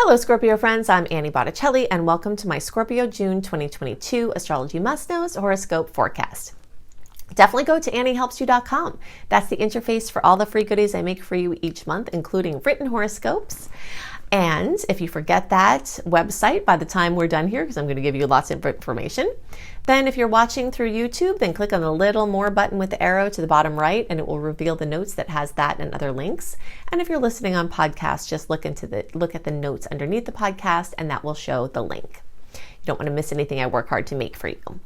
Hello Scorpio friends, I'm Annie Botticelli and welcome to my Scorpio June 2022 Astrology MustKnows Horoscope Forecast. Definitely go to anniehelpsyou.com. That's the interface for all the free goodies I make for you each month, including written horoscopes. And if you forget that website by the time we're done here, because I'm going to give you lots of information, then if you're watching through YouTube, then click on the little more button with the arrow to the bottom right, and it will reveal the notes that has that and other links. And if you're listening on podcast, just look at the notes underneath the podcast, and that will show the link. You don't want to miss anything I work hard to make for you.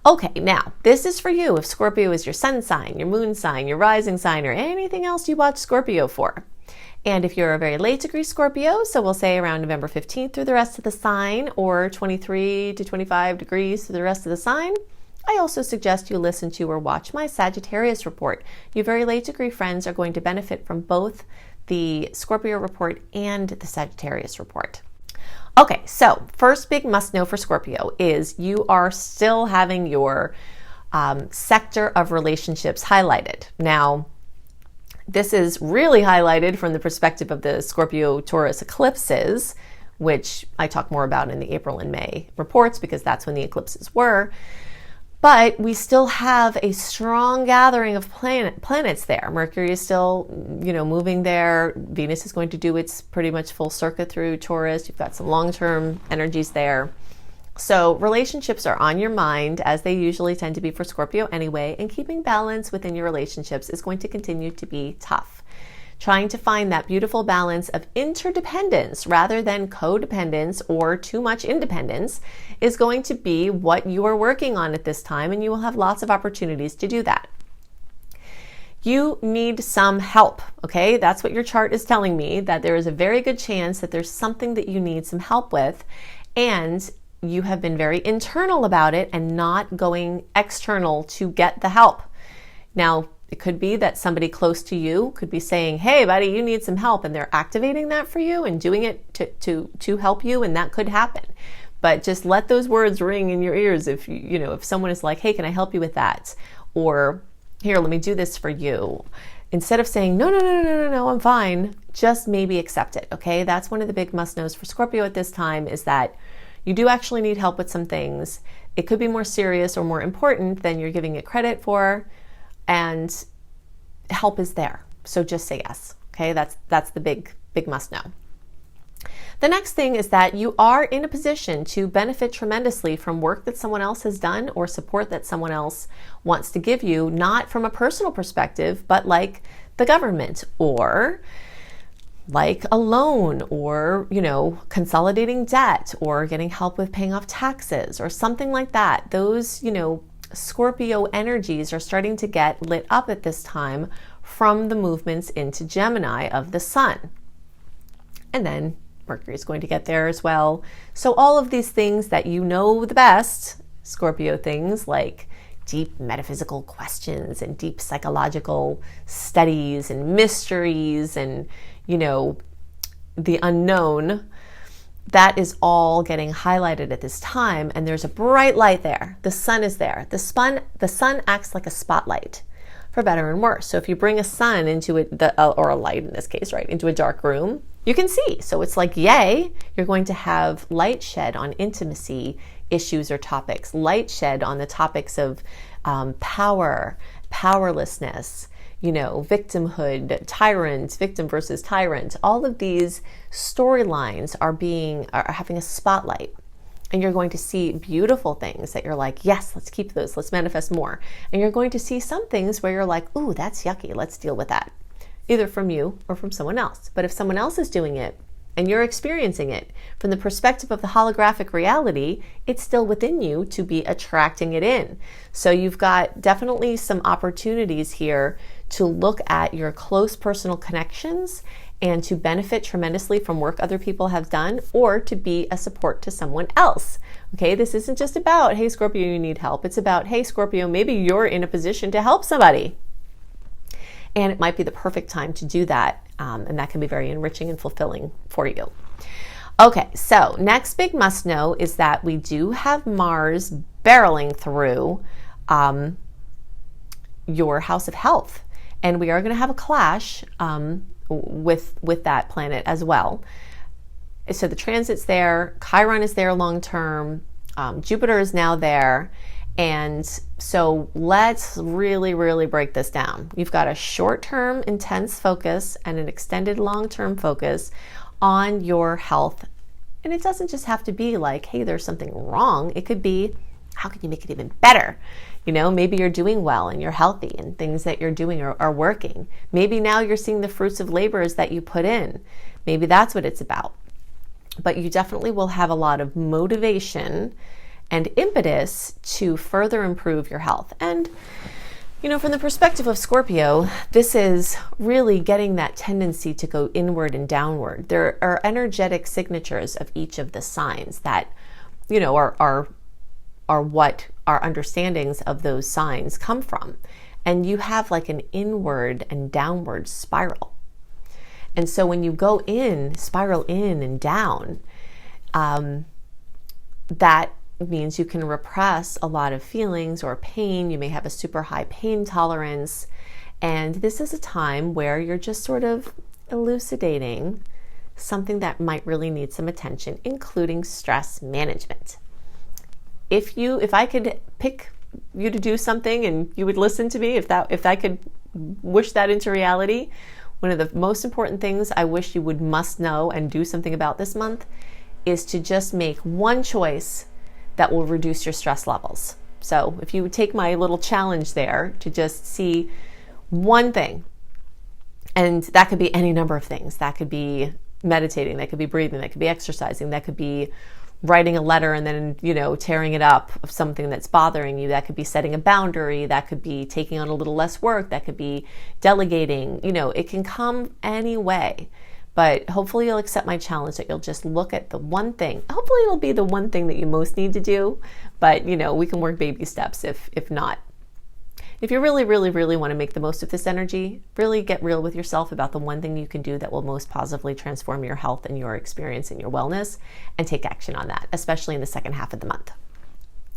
Okay, now this is for you if Scorpio is your sun sign, your moon sign, your rising sign, or anything else you watch Scorpio for. And if you're a very late degree Scorpio, so we'll say around November 15th through the rest of the sign, or 23 to 25 degrees through the rest of the sign, I also suggest you listen to or watch my Sagittarius report. You very late degree friends are going to benefit from both the Scorpio report and the Sagittarius report. Okay, so first big must know for Scorpio is you are still having your sector of relationships highlighted. Now, this is really highlighted from the perspective of the Scorpio-Taurus eclipses, which I talk more about in the April and May reports because that's when the eclipses were. But we still have a strong gathering of planets there. Mercury is still, moving there. Venus is going to do its pretty much full circuit through Taurus. You've got some long-term energies there. So relationships are on your mind, as they usually tend to be for Scorpio anyway, and keeping balance within your relationships is going to continue to be tough. Trying to find that beautiful balance of interdependence rather than codependence or too much independence is going to be what you are working on at this time, and you will have lots of opportunities to do that. You need some help, okay? That's what your chart is telling me, that there is a very good chance that there's something that you need some help with, and you have been very internal about it and not going external to get the help. Now, it could be that somebody close to you could be saying, hey, buddy, you need some help, and they're activating that for you and doing it to help you, and that could happen. But just let those words ring in your ears if if someone is like, hey, can I help you with that? Or here, let me do this for you. Instead of saying, no, I'm fine, just maybe accept it, okay? That's one of the big must-knows for Scorpio at this time, is that you do actually need help with some things. It could be more serious or more important than you're giving it credit for, and help is there. So just say yes. Okay, that's the big must know. The next thing is that you are in a position to benefit tremendously from work that someone else has done or support that someone else wants to give you, not from a personal perspective, but like the government or like a loan or, consolidating debt or getting help with paying off taxes or something like that. Those, Scorpio energies are starting to get lit up at this time from the movements into Gemini of the sun. And then Mercury is going to get there as well. So all of these things that you know the best, Scorpio things like deep metaphysical questions and deep psychological studies and mysteries and the unknown, that is all getting highlighted at this time, and there's a bright light there. The sun is there. The sun acts like a spotlight, for better and worse. So if you bring a sun into it, or a light in this case, right, into a dark room, you can see. So it's like, yay, you're going to have light shed on intimacy issues or topics, light shed on the topics of power, powerlessness, victimhood, tyrant, victim versus tyrant. All of these storylines are having a spotlight, and you're going to see beautiful things that you're like, yes, let's keep those, let's manifest more. And you're going to see some things where you're like, ooh, that's yucky, let's deal with that, either from you or from someone else. But if someone else is doing it and you're experiencing it from the perspective of the holographic reality, it's still within you to be attracting it in. So you've got definitely some opportunities here to look at your close personal connections and to benefit tremendously from work other people have done, or to be a support to someone else. Okay, this isn't just about, hey, Scorpio, you need help. It's about, hey, Scorpio, maybe you're in a position to help somebody. And it might be the perfect time to do that. And that can be very enriching and fulfilling for you. Okay, so next big must know is that we do have Mars barreling through your house of health. And we are going to have a clash with that planet as well. So the transit's there, Chiron is there long term, Jupiter is now there. And so let's really, really break this down. You've got a short-term intense focus and an extended long-term focus on your health. And it doesn't just have to be like, hey, there's something wrong. It could be, how can you make it even better? You know, maybe you're doing well and you're healthy and things that you're doing are working. Maybe now you're seeing the fruits of labors that you put in. Maybe that's what it's about. But you definitely will have a lot of motivation and impetus to further improve your health. And, you know, from the perspective of Scorpio, this is really getting that tendency to go inward and downward. There are energetic signatures of each of the signs that, you know, are what our understandings of those signs come from. And you have like an inward and downward spiral. And so when you go in, spiral in and down, that means you can repress a lot of feelings or pain. You may have a super high pain tolerance. And this is a time where you're just sort of elucidating something that might really need some attention, including stress management. If I could pick you to do something and you would listen to me, if I could wish that into reality, one of the most important things I wish you must know and do something about this month is to just make one choice that will reduce your stress levels. So if you would take my little challenge there to just see one thing, and that could be any number of things. That could be meditating, that could be breathing, that could be exercising, that could be writing a letter and then, you know, tearing it up of something that's bothering you. That could be setting a boundary. That could be taking on a little less work. That could be delegating. You know, it can come any way. But hopefully you'll accept my challenge that you'll just look at the one thing. Hopefully it'll be the one thing that you most need to do. But, you know, we can work baby steps if not. If you really, really, really want to make the most of this energy, really get real with yourself about the one thing you can do that will most positively transform your health and your experience and your wellness, and take action on that, especially in the second half of the month.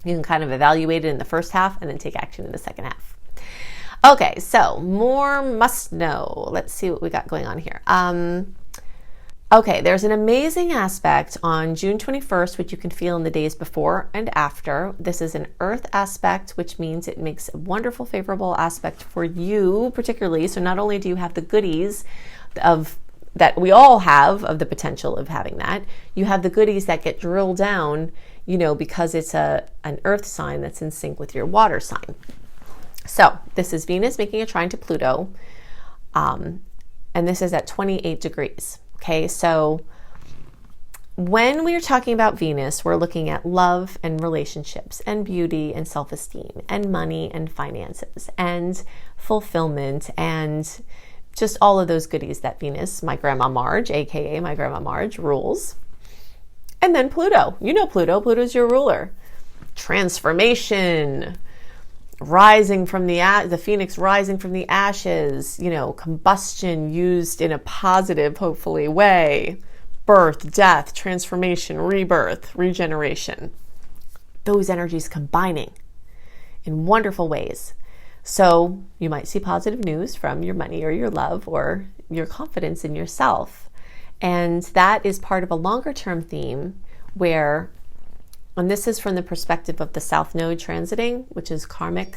You can kind of evaluate it in the first half and then take action in the second half. Okay, so more must know. Let's see what we got going on here. Okay, there's an amazing aspect on June 21st, which you can feel in the days before and after. This is an Earth aspect, which means it makes a wonderful, favorable aspect for you particularly. So not only do you have the goodies of that we all have of the potential of having that, you have the goodies that get drilled down, you know, because it's an Earth sign that's in sync with your water sign. So this is Venus making a trine to Pluto, and this is at 28 degrees. Okay, so when we are talking about Venus, we're looking at love and relationships and beauty and self-esteem and money and finances and fulfillment and just all of those goodies that Venus, my grandma Marge, aka my grandma Marge, rules. And then Pluto, you know Pluto's your ruler. Transformation, rising from the phoenix rising from the ashes, you know, combustion used in a positive, hopefully, way, birth, death, transformation, rebirth, regeneration. Those energies combining in wonderful ways. So you might see positive news from your money or your love or your confidence in yourself. And that is part of a longer term theme where, and this is from the perspective of the South Node transiting, which is karmic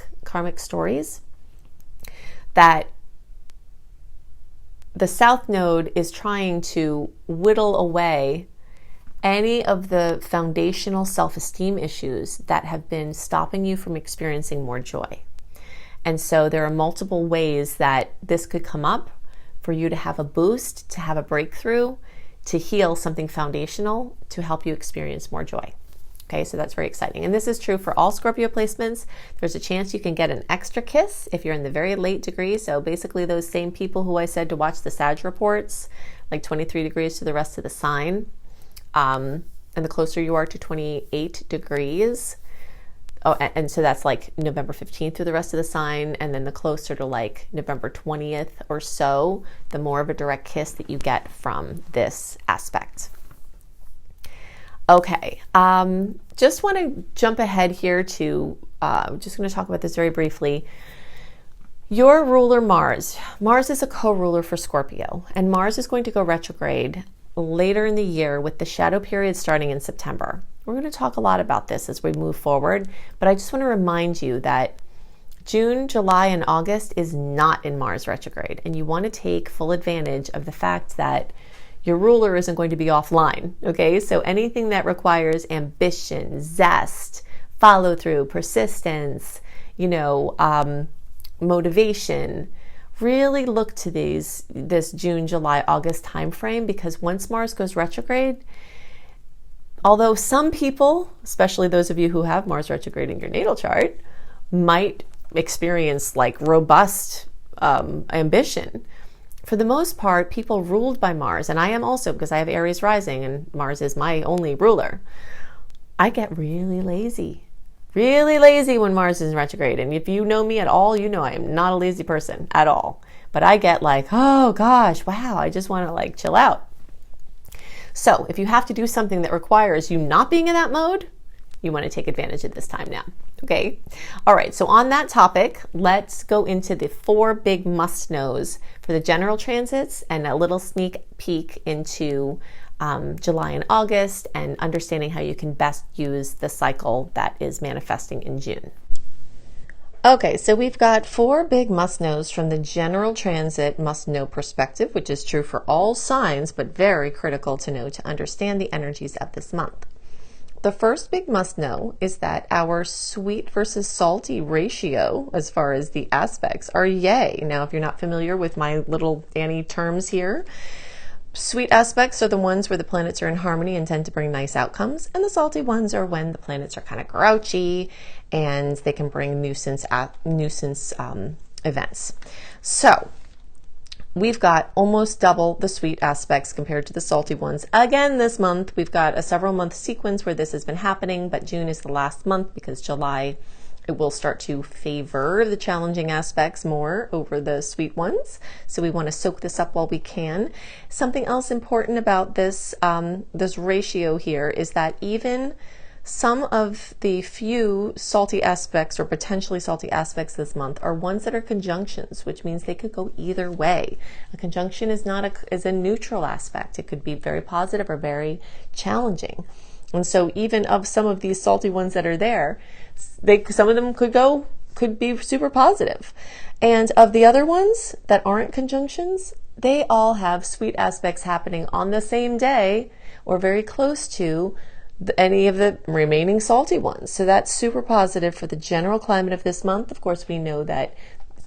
stories, that the South Node is trying to whittle away any of the foundational self-esteem issues that have been stopping you from experiencing more joy. And so there are multiple ways that this could come up for you to have a boost, to have a breakthrough, to heal something foundational, to help you experience more joy. Okay, so that's very exciting. And this is true for all Scorpio placements. There's a chance you can get an extra kiss if you're in the very late degree. So basically those same people who I said to watch the Sag reports, like 23 degrees to the rest of the sign. And the closer you are to 28 degrees, and so that's like November 15th through the rest of the sign. And then the closer to like November 20th or so, the more of a direct kiss that you get from this aspect. Okay, just want to jump ahead here to, just going to talk about this very briefly. Your ruler Mars is a co-ruler for Scorpio, and Mars is going to go retrograde later in the year with the shadow period starting in September. We're going to talk a lot about this as we move forward, but I just want to remind you that June, July, and August is not in Mars retrograde, and you want to take full advantage of the fact that your ruler isn't going to be offline, okay? So anything that requires ambition, zest, follow through, persistence, motivation, really look to this June, July, August timeframe, because once Mars goes retrograde, although some people, especially those of you who have Mars retrograde in your natal chart, might experience like robust ambition, for the most part, people ruled by Mars, and I am also, because I have Aries rising and Mars is my only ruler, I get really lazy when Mars is in retrograde. And if you know me at all, you know I am not a lazy person at all. But I get like, oh gosh, wow, I just want to like chill out. So if you have to do something that requires you not being in that mode, you want to take advantage of this time now. Okay. All right. So on that topic, let's go into the 4 big must-knows for the general transits and a little sneak peek into July and August, and understanding how you can best use the cycle that is manifesting in June. Okay, so we've got 4 big must-knows from the general transit must-know perspective, which is true for all signs, but very critical to know to understand the energies of this month. The first big must-know is that our sweet versus salty ratio, as far as the aspects, are yay. Now, if you're not familiar with my little Annie terms here, sweet aspects are the ones where the planets are in harmony and tend to bring nice outcomes, and the salty ones are when the planets are kind of grouchy and they can bring nuisance events. So we've got almost double the sweet aspects compared to the salty ones. Again, this month, we've got a several month sequence where this has been happening, but June is the last month because July, it will start to favor the challenging aspects more over the sweet ones. So we want to soak this up while we can. Something else important about this, this ratio here is that even some of the few salty aspects or potentially salty aspects this month are ones that are conjunctions, which means they could go either way. A conjunction is a neutral aspect. It could be very positive or very challenging. And so even of some of these salty ones that are there, some of them could be super positive. And of the other ones that aren't conjunctions, they all have sweet aspects happening on the same day or very close to any of the remaining salty ones. So that's super positive for the general climate of this month. Of course, we know that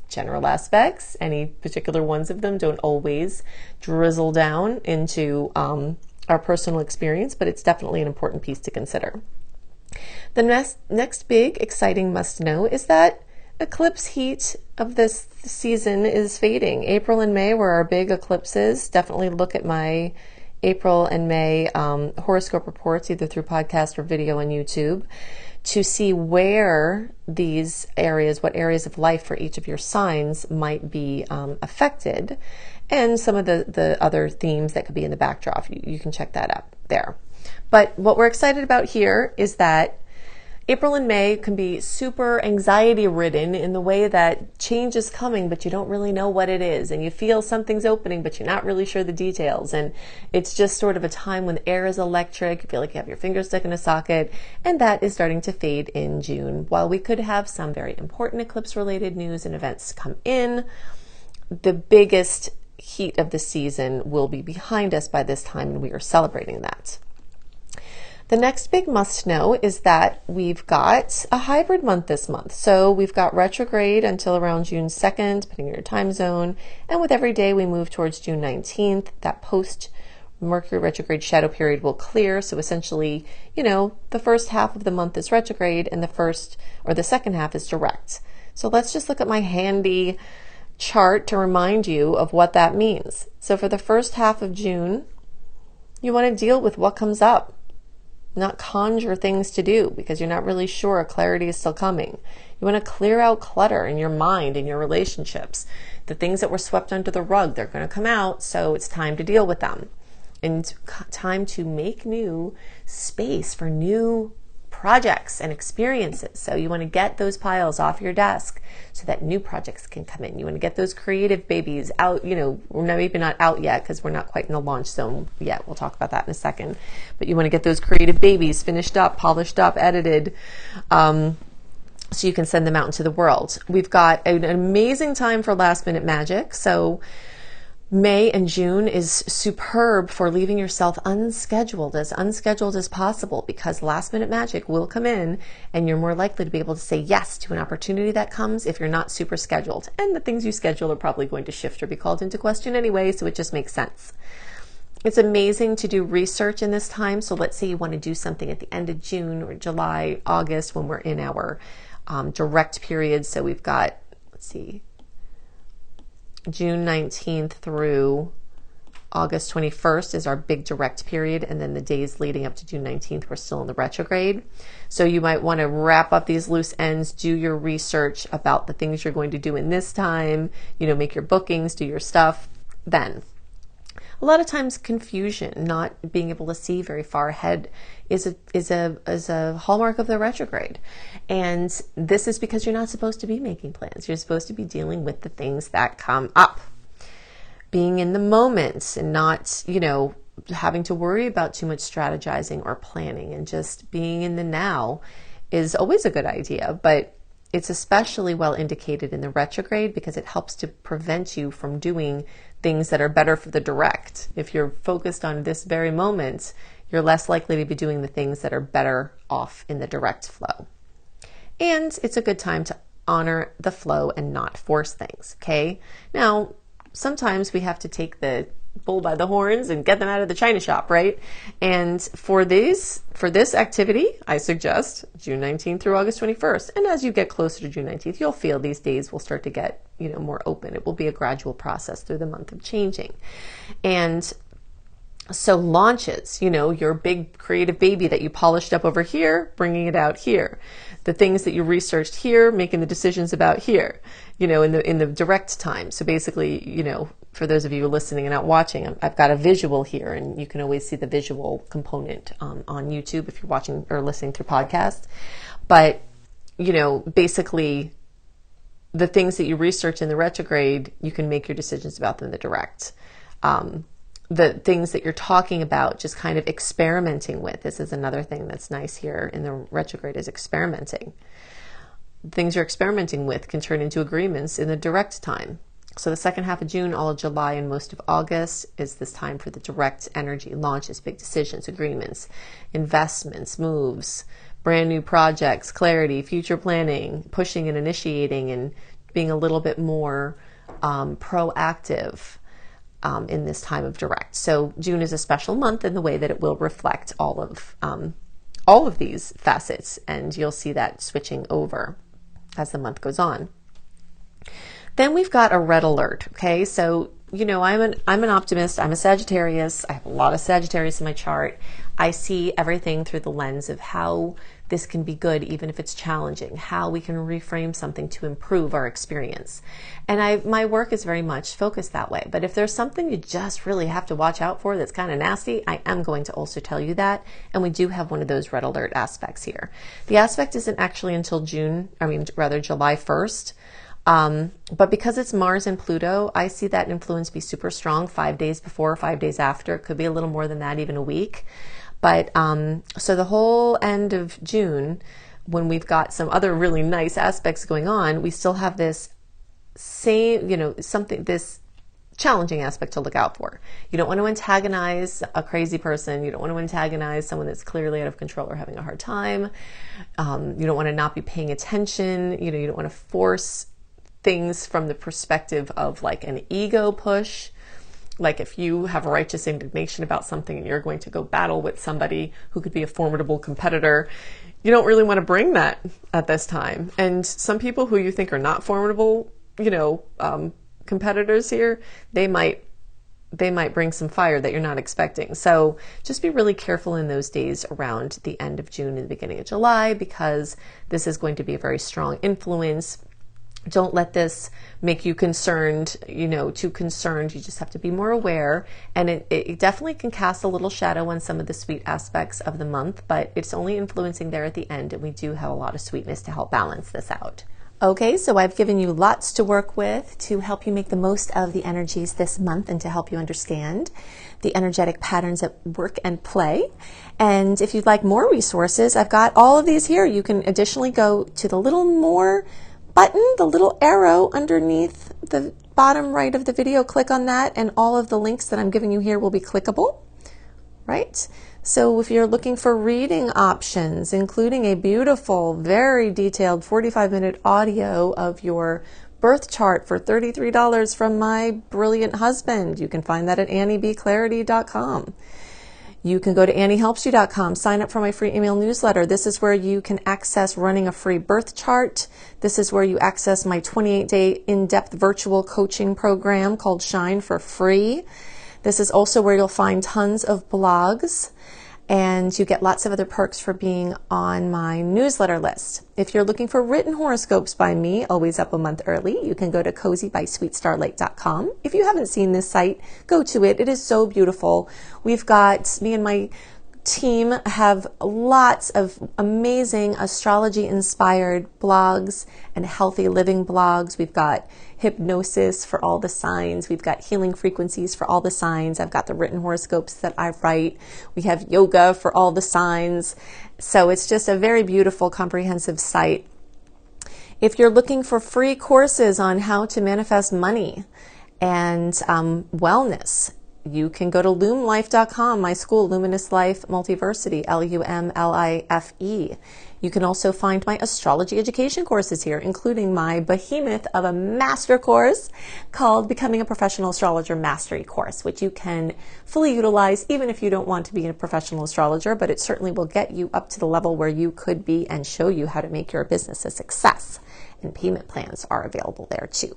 general aspects, any particular ones of them, don't always drizzle down into our personal experience, but it's definitely an important piece to consider. The next big exciting must know is that eclipse heat of this season is fading. April and May were our big eclipses. Definitely look at my April and May horoscope reports, either through podcast or video on YouTube, to see where these areas, what areas of life for each of your signs might be affected, and some of the other themes that could be in the backdrop. You can check that out there. But what we're excited about here is that April and May can be super anxiety ridden in the way that change is coming, but you don't really know what it is. And you feel something's opening, but you're not really sure the details. And it's just sort of a time when the air is electric. You feel like you have your fingers stuck in a socket. And that is starting to fade in June. While we could have some very important eclipse related news and events come in, the biggest heat of the season will be behind us by this time, and we are celebrating that. The next big must know is that we've got a hybrid month this month. So we've got retrograde until around June 2nd, depending on your time zone. And with every day we move towards June 19th, that post Mercury retrograde shadow period will clear. So essentially, the first half of the month is retrograde and the second half is direct. So let's just look at my handy chart to remind you of what that means. So for the first half of June, you want to deal with what comes up. Not conjure things to do because you're not really sure clarity is still coming. You want to clear out clutter in your mind, in your relationships. The things that were swept under the rug, they're going to come out, so it's time to deal with them. And time to make new space for new projects and experiences. So you want to get those piles off your desk so that new projects can come in. You want to get those creative babies out, we're maybe not out yet because we're not quite in the launch zone yet. We'll talk about that in a second. But you want to get those creative babies finished up, polished up, edited, so you can send them out into the world. We've got an amazing time for last minute magic. So May and June is superb for leaving yourself unscheduled as possible, because last minute magic will come in and you're more likely to be able to say yes to an opportunity that comes if you're not super scheduled. And the things you schedule are probably going to shift or be called into question anyway, so it just makes sense. It's amazing to do research in this time. So let's say you want to do something at the end of June or July, August, when we're in our direct period. So we've got, June 19th through August 21st is our big direct period. And then the days leading up to June 19th, we're still in the retrograde. So you might want to wrap up these loose ends, do your research about the things you're going to do in this time, make your bookings, do your stuff then. A lot of times confusion, not being able to see very far ahead is a hallmark of the retrograde. And this is because you're not supposed to be making plans. You're supposed to be dealing with the things that come up. Being in the moment and not, having to worry about too much strategizing or planning, and just being in the now is always a good idea. But it's especially well indicated in the retrograde because it helps to prevent you from doing things that are better for the direct. If you're focused on this very moment, you're less likely to be doing the things that are better off in the direct flow. And it's a good time to honor the flow and not force things, okay? Now, sometimes we have to take the bull by the horns and get them out of the china shop, right? And for this activity, I suggest June 19th through August 21st. And as you get closer to June 19th, you'll feel these days will start to get, more open. It will be a gradual process through the month of changing. And so launches, your big creative baby that you polished up over here, bringing it out here. The things that you researched here, making the decisions about here, in the direct time. So basically, for those of you listening and not watching, I've got a visual here, and you can always see the visual component on YouTube if you're watching or listening through podcast. But, basically the things that you research in the retrograde, you can make your decisions about them in the direct. The things that you're talking about, just kind of experimenting with. This is another thing that's nice here in the retrograde, is experimenting. Things you're experimenting with can turn into agreements in the direct time. So the second half of June, all of July, and most of August is this time for the direct energy, launches, big decisions, agreements, investments, moves, brand new projects, clarity, future planning, pushing and initiating, and being a little bit more proactive in this time of direct. So June is a special month in the way that it will reflect all of these facets, and you'll see that switching over as the month goes on. Then we've got a red alert. Okay, so I'm an optimist. I'm a Sagittarius. I have a lot of Sagittarius in my chart. I see everything through the lens of how this can be good, even if it's challenging, how we can reframe something to improve our experience. And my work is very much focused that way. But if there's something you just really have to watch out for that's kind of nasty, I am going to also tell you that. And we do have one of those red alert aspects here. The aspect isn't actually until July 1st. But because it's Mars and Pluto, I see that influence be super strong 5 days before, 5 days after. It could be a little more than that, even a week. But so the whole end of June, when we've got some other really nice aspects going on, we still have this this challenging aspect to look out for. You don't want to antagonize a crazy person. You don't want to antagonize someone that's clearly out of control or having a hard time. You don't want to not be paying attention. You don't want to force things from the perspective of like an ego push. Like if you have righteous indignation about something and you're going to go battle with somebody who could be a formidable competitor, you don't really want to bring that at this time. And some people who you think are not formidable, competitors here, they might bring some fire that you're not expecting. So just be really careful in those days around the end of June and the beginning of July, because this is going to be a very strong influence. Don't let this make you concerned, too concerned. You just have to be more aware. And it definitely can cast a little shadow on some of the sweet aspects of the month, but it's only influencing there at the end. And we do have a lot of sweetness to help balance this out. Okay, so I've given you lots to work with to help you make the most of the energies this month and to help you understand the energetic patterns at work and play. And if you'd like more resources, I've got all of these here. You can additionally go to the little more button, the little arrow underneath the bottom right of the video. Click on that, and all of the links that I'm giving you here will be clickable, right? So if you're looking for reading options, including a beautiful, very detailed 45-minute audio of your birth chart for $33 from my brilliant husband, you can find that at anniebclarity.com. You can go to anniehelpsyou.com, sign up for my free email newsletter. This is where you can access running a free birth chart. This is where you access my 28-day in-depth virtual coaching program called Shine for free. This is also where you'll find tons of blogs, and you get lots of other perks for being on my newsletter list. If you're looking for written horoscopes by me, always up a month early, you can go to cozybysweetstarlight.com. If you haven't seen this site, go to it. It is so beautiful. We've got, me and my team have lots of amazing astrology-inspired blogs and healthy living blogs. We've got hypnosis for all the signs. We've got healing frequencies for all the signs. I've got the written horoscopes that I write. We have yoga for all the signs. So it's just a very beautiful, comprehensive site. If you're looking for free courses on how to manifest money and wellness, you can go to lumlife.com, my school, Luminous Life Multiversity, LUMLIFE. You can also find my astrology education courses here, including my behemoth of a master course called Becoming a Professional Astrologer Mastery Course, which you can fully utilize even if you don't want to be a professional astrologer, but it certainly will get you up to the level where you could be and show you how to make your business a success. And payment plans are available there too.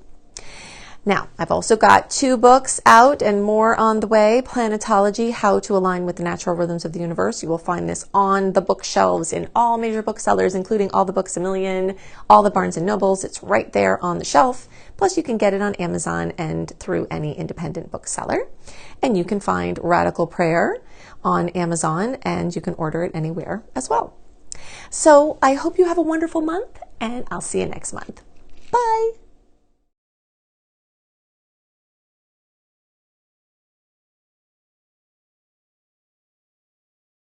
Now, I've also got 2 books out and more on the way. Planetology, How to Align with the Natural Rhythms of the Universe. You will find this on the bookshelves in all major booksellers, including all the Books A Million, all the Barnes & Nobles. It's right there on the shelf. Plus, you can get it on Amazon and through any independent bookseller. And you can find Radical Prayer on Amazon, and you can order it anywhere as well. So I hope you have a wonderful month, and I'll see you next month. Bye.